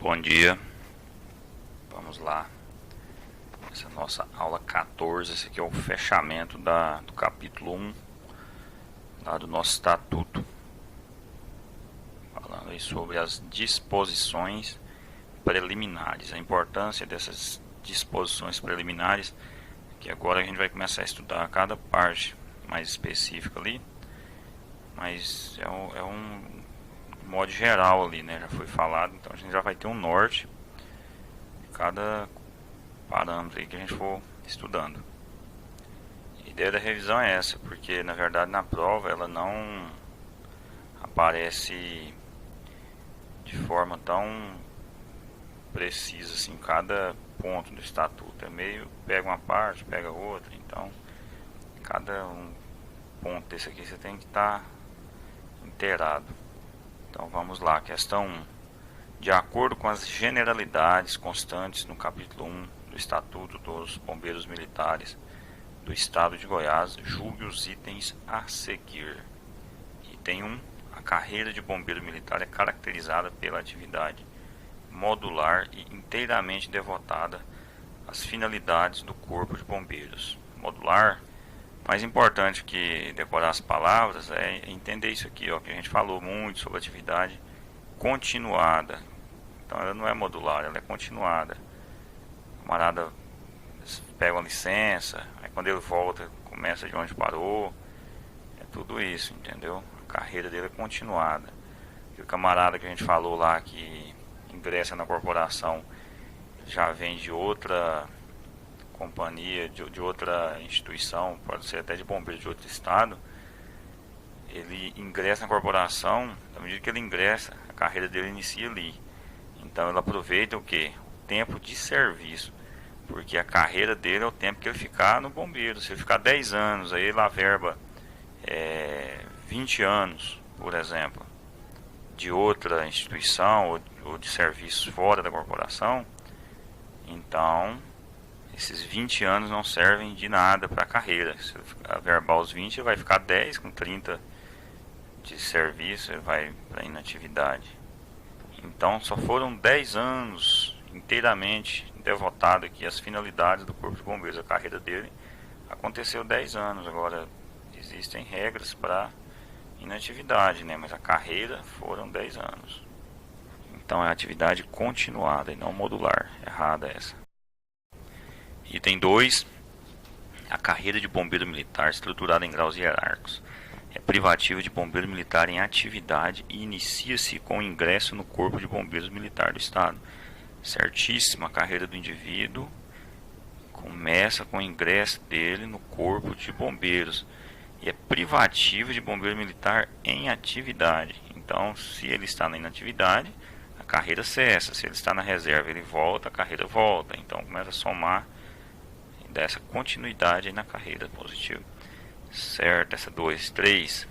Bom dia, vamos lá. Essa é a nossa aula 14. Esse aqui é o fechamento do capítulo 1 lá do nosso estatuto, falando aí sobre as disposições preliminares, a importância dessas disposições preliminares, que agora a gente vai começar a estudar cada parte mais específica ali, mas é um modo geral ali, né? Já foi falado, então a gente já vai ter um norte de cada parâmetro aí que a gente for estudando. A ideia da revisão é essa, porque na verdade na prova ela não aparece de forma tão precisa assim, cada ponto do estatuto. É meio, pega uma parte, pega outra, então cada um ponto desse aqui você tem que estar inteirado. Então vamos lá, questão 1. De acordo com as generalidades constantes no capítulo 1 do Estatuto dos Bombeiros Militares do Estado de Goiás, julgue os itens a seguir. Item 1. A carreira de bombeiro militar é caracterizada pela atividade modular e inteiramente devotada às finalidades do Corpo de Bombeiros. Modular, mais importante que decorar as palavras é entender isso aqui, ó, que a gente falou muito sobre atividade continuada. Então ela não é modular, ela é continuada. O camarada pega uma licença, aí quando ele volta começa de onde parou. É tudo isso, entendeu? A carreira dele é continuada. E o camarada que a gente falou lá que ingressa na corporação já vem de outra companhia, de outra instituição, pode ser até de bombeiro de outro estado. Ele ingressa na corporação, na medida que ele ingressa, a carreira dele inicia ali. Então ele aproveita o que? O tempo de serviço, porque a carreira dele é o tempo que ele ficar no bombeiro. Se ele ficar 10 anos, aí ele averba 20 anos, por exemplo, de outra instituição ou de serviços fora da corporação. Então esses 20 anos não servem de nada para a carreira. Se ele averbar os 20, ele vai ficar 10, com 30 de serviço, ele vai para inatividade. Então só foram 10 anos inteiramente devotado aqui às finalidades do Corpo de Bombeiros. A carreira dele aconteceu 10 anos. Agora existem regras para inatividade, né? Mas a carreira foram 10 anos. Então é atividade continuada e não modular. Errada essa. Item 2. A carreira de bombeiro militar, estruturada em graus hierárquicos, é privativa de bombeiro militar em atividade e inicia-se com o ingresso no Corpo de Bombeiros Militar do Estado. Certíssima, a carreira do indivíduo começa com o ingresso dele no Corpo de Bombeiros e é privativa de bombeiro militar em atividade. Então, se ele está na inatividade, a carreira cessa. Se ele está na reserva, ele volta, a carreira volta. Então, começa a somar e dar essa continuidade aí na carreira positiva. Certo, essa 2, 3.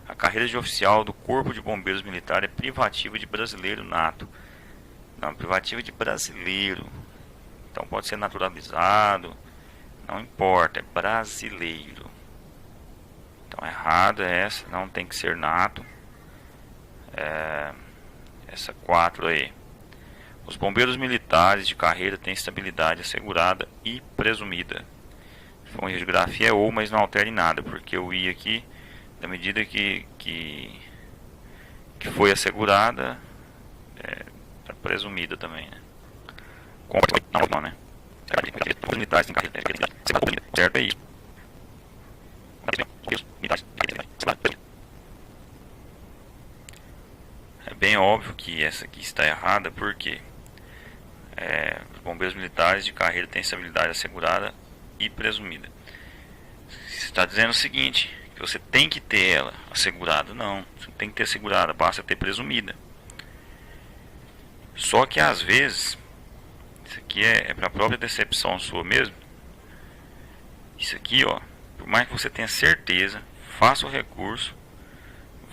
A carreira de oficial do Corpo de Bombeiros Militar é privativa de brasileiro nato. Não, privativa de brasileiro. Então pode ser naturalizado, não importa, é brasileiro. Então errado é essa, não tem que ser nato. Essa 4 aí. Os bombeiros militares de carreira têm estabilidade assegurada e presumida. Se for uma geografia é ou, mas não altere nada, porque o I aqui, na medida que foi assegurada, está presumida também, né? Não, né? Os militares têm carreira, certo, é isso. É bem óbvio que essa aqui está errada, porque os bombeiros militares de carreira têm estabilidade assegurada e presumida. Você está dizendo o seguinte, que você tem que ter ela assegurada. Não, você não tem que ter assegurada, basta ter presumida. Só que às vezes, isso aqui é para a própria decepção sua mesmo. Isso aqui, ó, por mais que você tenha certeza, faça o recurso,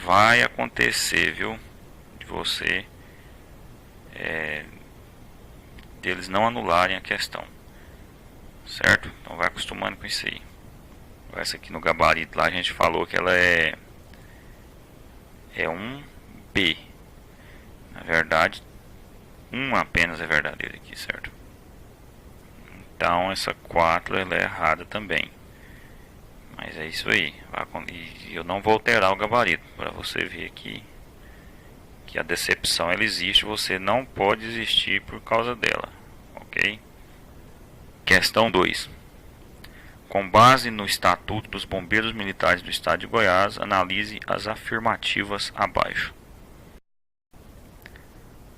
vai acontecer, viu? De você deles não anularem a questão, certo? Então vai acostumando com isso aí. Essa aqui no gabarito lá a gente falou que ela é um B. Na verdade Uma apenas é verdadeira aqui, certo? Então essa 4 ela é errada também. Mas é isso aí. E eu não vou alterar o gabarito para você ver que a decepção ela existe. Você não pode desistir por causa dela, ok? Questão 2. Com base no Estatuto dos Bombeiros Militares do Estado de Goiás, analise as afirmativas abaixo.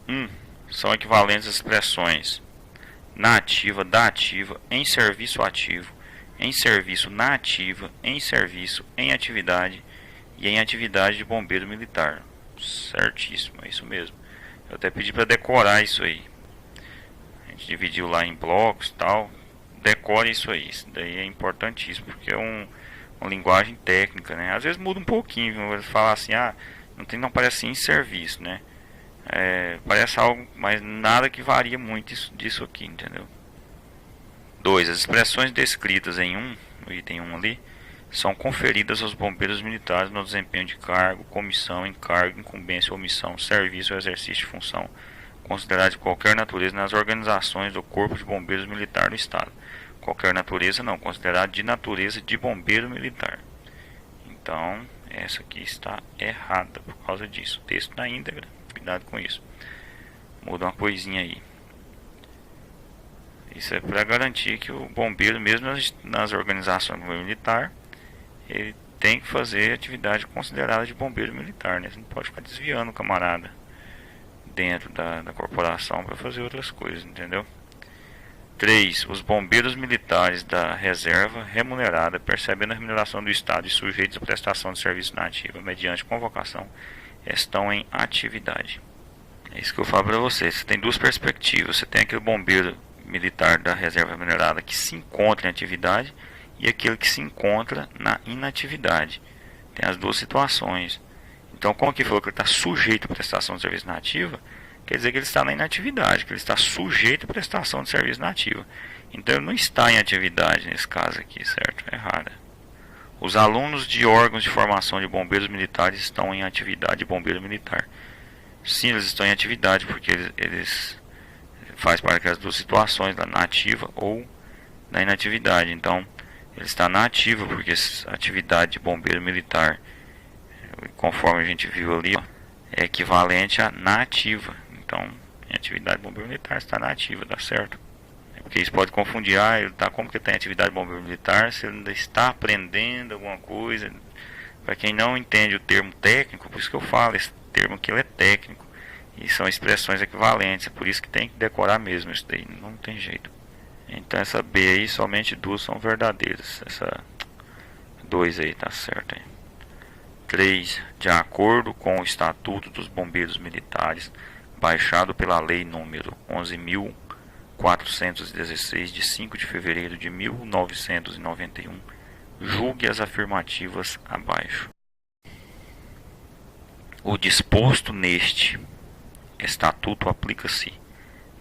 1. São equivalentes as expressões na ativa, da ativa, em serviço ativo, em serviço na ativa, em serviço, em atividade e em atividade de bombeiro militar. Certíssimo, é isso mesmo. Eu até pedi para decorar isso aí. A gente dividiu lá em blocos e tal. Decore isso aí. Isso daí é importantíssimo, porque é uma linguagem técnica, né? Às vezes muda um pouquinho. Viu? Falar assim, não parece em serviço, né? Parece algo, mas nada que varia muito disso aqui, entendeu? 2. As expressões descritas no item 1 ali, são conferidas aos bombeiros militares no desempenho de cargo, comissão, encargo, incumbência, omissão, serviço ou exercício de função considerada de qualquer natureza nas organizações do Corpo de Bombeiros Militar do Estado. Qualquer natureza não, considerada de natureza de bombeiro militar. Então, essa aqui está errada por causa disso. Texto na íntegra, cuidado com isso. Muda uma coisinha aí. Isso é para garantir que o bombeiro, mesmo nas organizações do bombeiro militar, ele tem que fazer atividade considerada de bombeiro militar, né? Você não pode ficar desviando o camarada dentro da corporação para fazer outras coisas, entendeu? 3. Os bombeiros militares da reserva remunerada, percebendo a remuneração do Estado e sujeitos à prestação de serviço na ativa mediante convocação, estão em atividade. É isso que eu falo para vocês. Você tem duas perspectivas. Você tem aquele bombeiro militar da reserva remunerada que se encontra em atividade e aquele que se encontra na inatividade. Tem as duas situações. Então, como aqui falou que ele está sujeito à prestação de serviço na ativa, quer dizer que ele está na inatividade, que ele está sujeito à prestação de serviço na ativa. Então, ele não está em atividade nesse caso aqui, certo? É errado. Os alunos de órgãos de formação de bombeiros militares estão em atividade de bombeiro militar. Sim, eles estão em atividade, porque eles fazem parte daquelas duas situações, na ativa ou na inatividade. Então, ele está na ativa, porque a atividade de bombeiro militar, conforme a gente viu ali, é equivalente a na ativa. Então, em atividade de bombeiro militar está na ativa, tá certo? Porque isso pode confundir, como que ele está em atividade de bombeiro militar, se ele ainda está aprendendo alguma coisa. Para quem não entende o termo técnico, por isso que eu falo, esse termo aqui ele é técnico, e são expressões equivalentes, é por isso que tem que decorar mesmo isso daí, não tem jeito. Então essa B aí, somente duas são verdadeiras, essa 2 aí tá certo aí. 3. De acordo com o Estatuto dos Bombeiros Militares, baixado pela Lei número 11.416, de 5 de fevereiro de 1991, julgue as afirmativas abaixo. O disposto neste Estatuto aplica-se,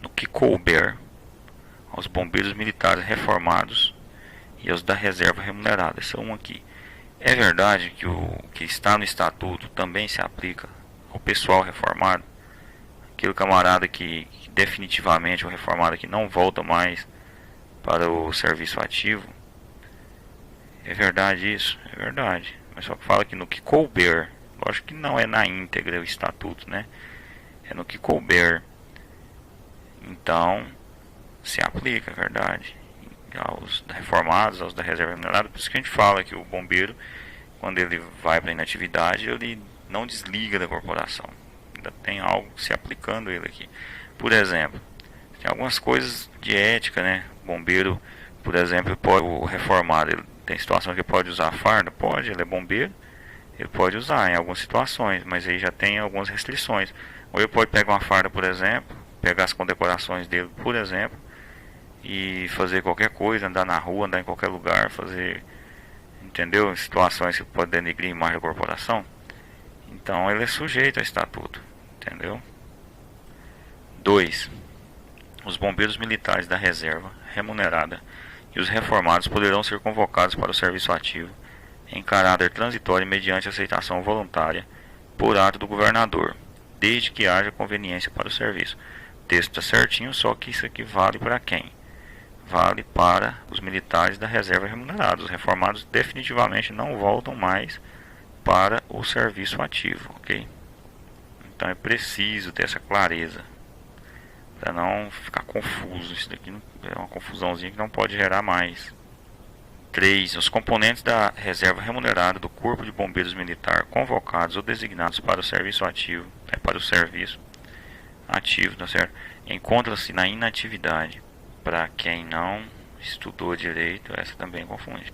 no que couber, aos bombeiros militares reformados e aos da reserva remunerada. Esse é um aqui. É verdade que o que está no Estatuto também se aplica ao pessoal reformado, aquele camarada que definitivamente o reformado que não volta mais para o serviço ativo. É verdade isso? É verdade. Mas só que fala que no que couber, lógico que não é na íntegra o Estatuto, né? É no que couber. Então, se aplica, é verdade, aos reformados, aos da reserva remunerada. Por isso que a gente fala que o bombeiro, quando ele vai para a inatividade, ele não desliga da corporação. Ainda tem algo se aplicando a ele aqui. Por exemplo, tem algumas coisas de ética, né? O bombeiro, por exemplo, o reformado, ele tem situação que ele pode usar farda? Pode, ele é bombeiro, ele pode usar em algumas situações, mas aí já tem algumas restrições. Ou ele pode pegar uma farda, por exemplo, pegar as condecorações dele, por exemplo, e fazer qualquer coisa, andar na rua, andar em qualquer lugar, fazer, entendeu? Situações que podem denegrir a imagem da corporação. Então ele é sujeito ao Estatuto, entendeu? 2. Os bombeiros militares da reserva remunerada e os reformados poderão ser convocados para o serviço ativo em caráter transitório mediante aceitação voluntária por ato do governador, desde que haja conveniência para o serviço. texto está certinho, só que isso aqui vale para quem? Vale para os militares da reserva remunerada. Os reformados definitivamente não voltam mais para o serviço ativo, ok? Então é preciso ter essa clareza para não ficar confuso. Isso daqui é uma confusãozinha que não pode gerar mais. 3. Os componentes da reserva remunerada do Corpo de Bombeiros Militar convocados ou designados para o serviço ativo, tá certo? Encontra-se na inatividade. Para quem não estudou direito, essa também confunde.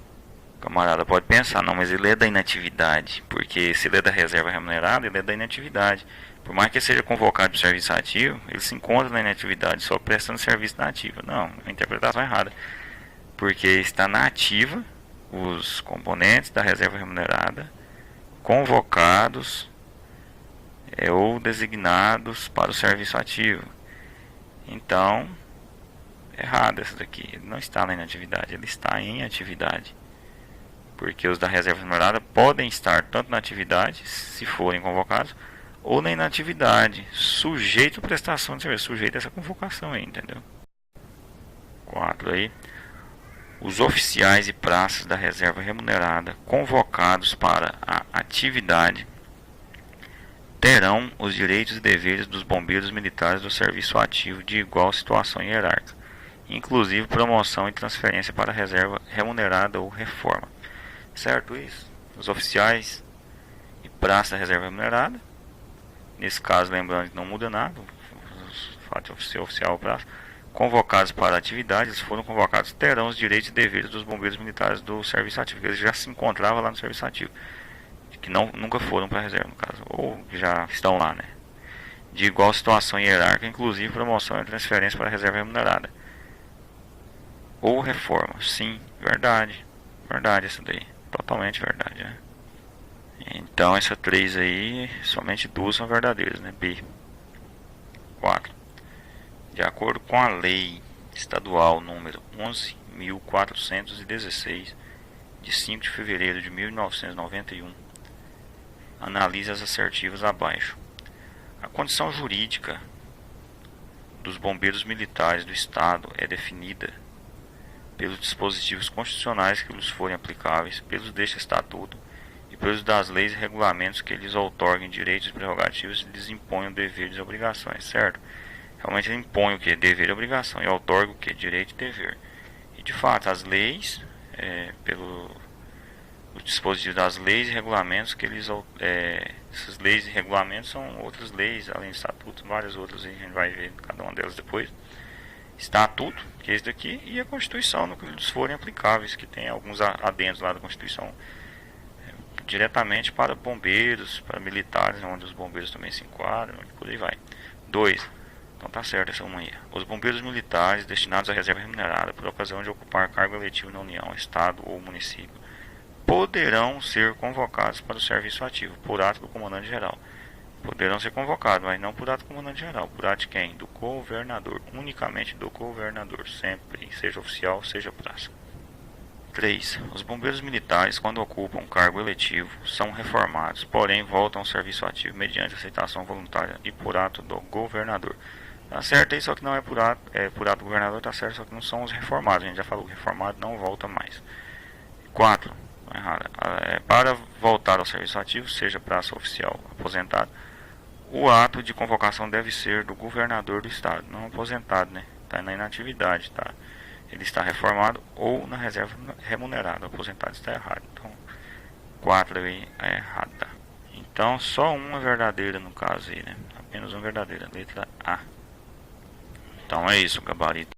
O camarada pode pensar, não, mas ele é da inatividade, porque se ele é da reserva remunerada, ele é da inatividade. Por mais que ele seja convocado para o serviço ativo, ele se encontra na inatividade, só prestando serviço na ativa. Não, a interpretação é errada. Porque está na ativa os componentes da reserva remunerada convocados ou designados para o serviço ativo. Então, errado essa daqui. Ele não está na inatividade, ele está em atividade. Porque os da reserva remunerada podem estar tanto na atividade, se forem convocados, ou na inatividade, sujeito à prestação de serviço, sujeito a essa convocação aí, entendeu? 4 aí. Os oficiais e praças da reserva remunerada convocados para a atividade terão os direitos e deveres dos bombeiros militares do serviço ativo de igual situação hierárquica, inclusive promoção e transferência para a reserva remunerada ou reforma. Certo isso? Os oficiais e praças da reserva remunerada, nesse caso lembrando que não muda nada, o fato de ser oficial ou praça, convocados para a atividade, eles foram convocados, terão os direitos e deveres dos bombeiros militares do serviço ativo. Eles já se encontravam lá no serviço ativo, que nunca foram para a reserva, no caso, ou já estão lá, né? De igual situação hierárquica, inclusive promoção e transferência para a reserva remunerada. Ou reforma, sim, verdade isso daí, totalmente verdade, né? Então essa 3 aí, somente 2 são verdadeiras, né? B. 4. De acordo com a lei estadual número 11.416, de 5 de fevereiro de 1991, analise as assertivas abaixo. A condição jurídica dos bombeiros militares do Estado é definida pelos dispositivos constitucionais que lhes forem aplicáveis, pelos deste Estatuto e pelos das leis e regulamentos que lhes outorguem direitos e prerrogativas e lhes imponham deveres e obrigações, certo? Realmente ele impõe o que? Dever e obrigação, e outorga o que? Direito e dever. E de fato, as leis, os dispositivos das leis e regulamentos que eles, essas leis e regulamentos são outras leis, além do estatuto, várias outras, a gente vai ver cada uma delas depois. Estatuto, que é esse daqui, e a Constituição, no que eles forem aplicáveis, que tem alguns adendos lá da Constituição, diretamente para bombeiros, para militares, onde os bombeiros também se enquadram, e por aí vai. 2. Então tá certo essa uma aí. Os bombeiros militares destinados à reserva remunerada por ocasião de ocupar cargo eletivo na União, Estado ou município poderão ser convocados para o serviço ativo por ato do comandante-geral. Poderão ser convocados, mas não por ato do comandante-geral. Por ato de quem? Do governador. Unicamente do governador. Sempre, seja oficial, seja praça. 3. Os bombeiros militares, quando ocupam cargo eletivo, são reformados, porém voltam ao serviço ativo mediante aceitação voluntária e por ato do governador. Tá certo aí, só que não é por ato do governador, tá certo, só que não são os reformados. A gente já falou que o reformado não volta mais. 4. Para voltar ao serviço ativo, seja praça oficial aposentado, o ato de convocação deve ser do governador do estado, não aposentado, né? Está na inatividade, tá? Ele está reformado ou na reserva remunerada. O aposentado está errado. Então, 4 aí é errada. Então, só uma verdadeira no caso aí, né? Apenas uma verdadeira. Letra A. Então é isso, gabarito.